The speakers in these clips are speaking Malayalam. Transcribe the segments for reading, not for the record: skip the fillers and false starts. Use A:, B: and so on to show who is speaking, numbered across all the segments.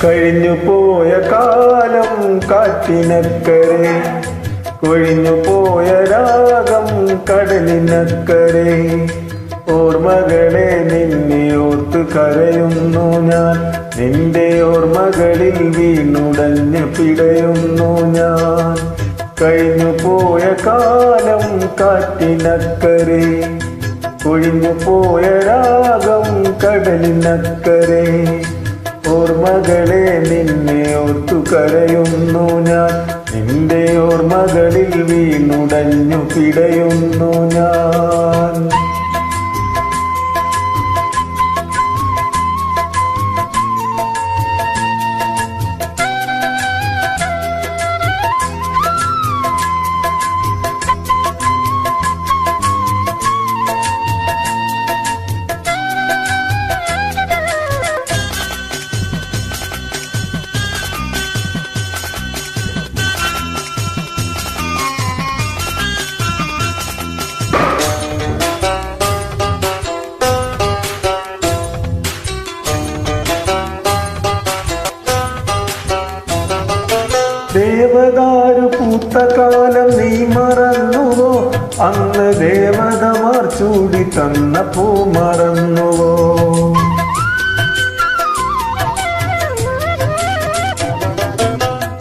A: കഴിഞ്ഞു പോയ കാലം കാറ്റിനക്കരെ, കൊഴിഞ്ഞു പോയ രാഗം കടലിനക്കരെ. ഓർമ്മകളെ നിന്നെ ഓർത്ത് കരയുന്നു ഞാൻ, നിന്റെ ഓർമ്മകളിൽ വീണുടഞ്ഞ് പിടയുന്നു ഞാൻ. കഴിഞ്ഞു പോയ കാലം കാറ്റിനക്കരെ, കൊഴിഞ്ഞു പോയ രാഗം കടലിനക്കരെ. ഓർമ്മകളെ നിന്നെ ഓർത്തു കരയുന്നു ഞാൻ, നിന്റെ ഓർമ്മകളിൽ വീണുടഞ്ഞു പിടയുന്നു ഞാൻ. ദേവദാരു പൂത്ത കാലം നീ മറന്നുവോ? അന്ന് ദേവതമാർ ചൂടി തന്ന പൂ മറന്നുവോ?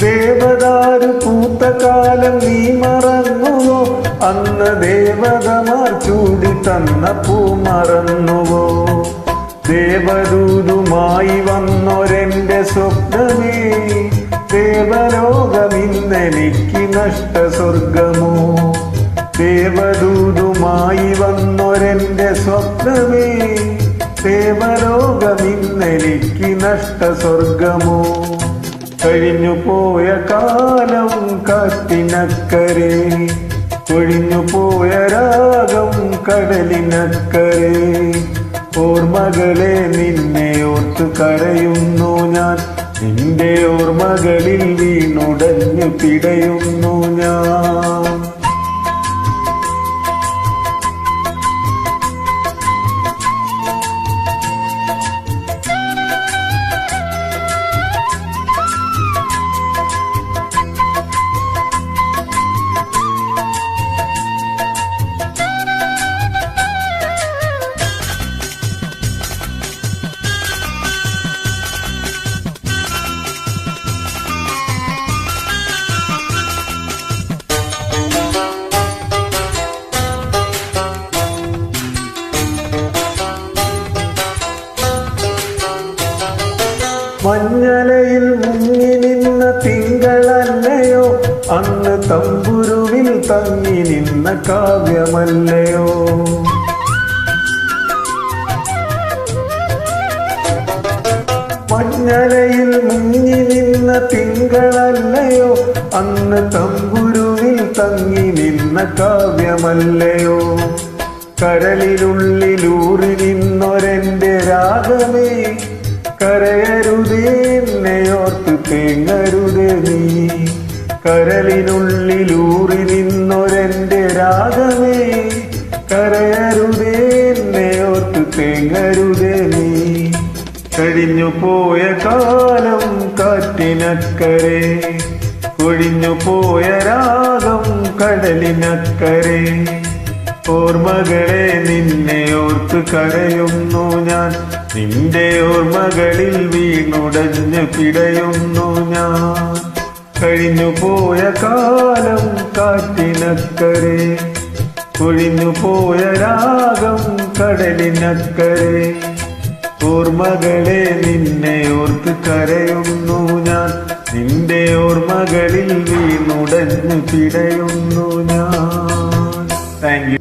A: ദേവദാരു പൂത്ത കാലം നീ മറന്നുവോ? അന്ന് ദേവതമാർ ചൂടി തന്ന പൂ മറന്നുവോ? ദേവദൂതുമായി വന്നൊരെന്റെ സ്വപ്നമേ, ദേവലോകമിന്നെനിക്ക് നഷ്ട സ്വർഗമോ? ദേവദൂതുമായി വന്നൊരെന്റെ സ്വപ്നമേ, ദേവലോകമിന്നെനിക്ക് നഷ്ട സ്വർഗമോ? കഴിഞ്ഞു പോയ കാലം കാറ്റിനക്കരെ, കൊഴിഞ്ഞു പോയ രാഗം കടലിനക്കരെ. ഓർമ്മകളെ നിന്നെ ഓർത്ത് കരയുന്നു ഞാൻ, നിന്റെ ഓർമ്മകളിൽ വീണുടഞ്ഞു പിടയുന്നു ഞാൻ. മഞ്ഞലയിൽ മുങ്ങി നിന്ന തിങ്കളല്ലയോ, അന്ന് തമ്പുരുവിൽ തങ്ങി നിന്ന കാവ്യമല്ലയോ? മഞ്ഞലയിൽ മുങ്ങി നിന്ന തിങ്കളല്ലയോ, അന്ന് തമ്പുരുവിൽ തങ്ങി നിന്ന കാവ്യമല്ലയോ? കരളിനുള്ളിലൂറി നിന്നൊരെന്റെ രാഗമേ, കരയരുതേ എന്നെയോർത്ത് തേങ്ങരുതേ നീ. കരളിനുള്ളിലൂറി നിന്നൊരെന്റെ രാഗമേ, കരയരുതേ എന്നെയോർത്ത് തേങ്ങരുതേ നീ. കഴിഞ്ഞു പോയ കാലം കാറ്റിനക്കരെ, കൊഴിഞ്ഞു പോയ രാഗം കടലിനക്കരെ. ഓർമ്മകളെ നിന്നെ ഓർത്ത് കരയുന്നു ഞാൻ, നിന്റെ ഓർമ്മകളിൽ വീണുടഞ്ഞ് പിടയുന്നു ഞാൻ. കഴിഞ്ഞു പോയ കാലം കാറ്റിനക്കരെ, കൊഴിഞ്ഞു പോയ രാഗം കടലിനക്കരെ. ഓർമ്മകളെ നിന്നെ ഓർത്ത് കരയുന്നു ഞാൻ, നിന്റെ ഓർമ്മകളിൽ വീണുടഞ്ഞ് പിടയുന്നു ഞാൻ. Thank you.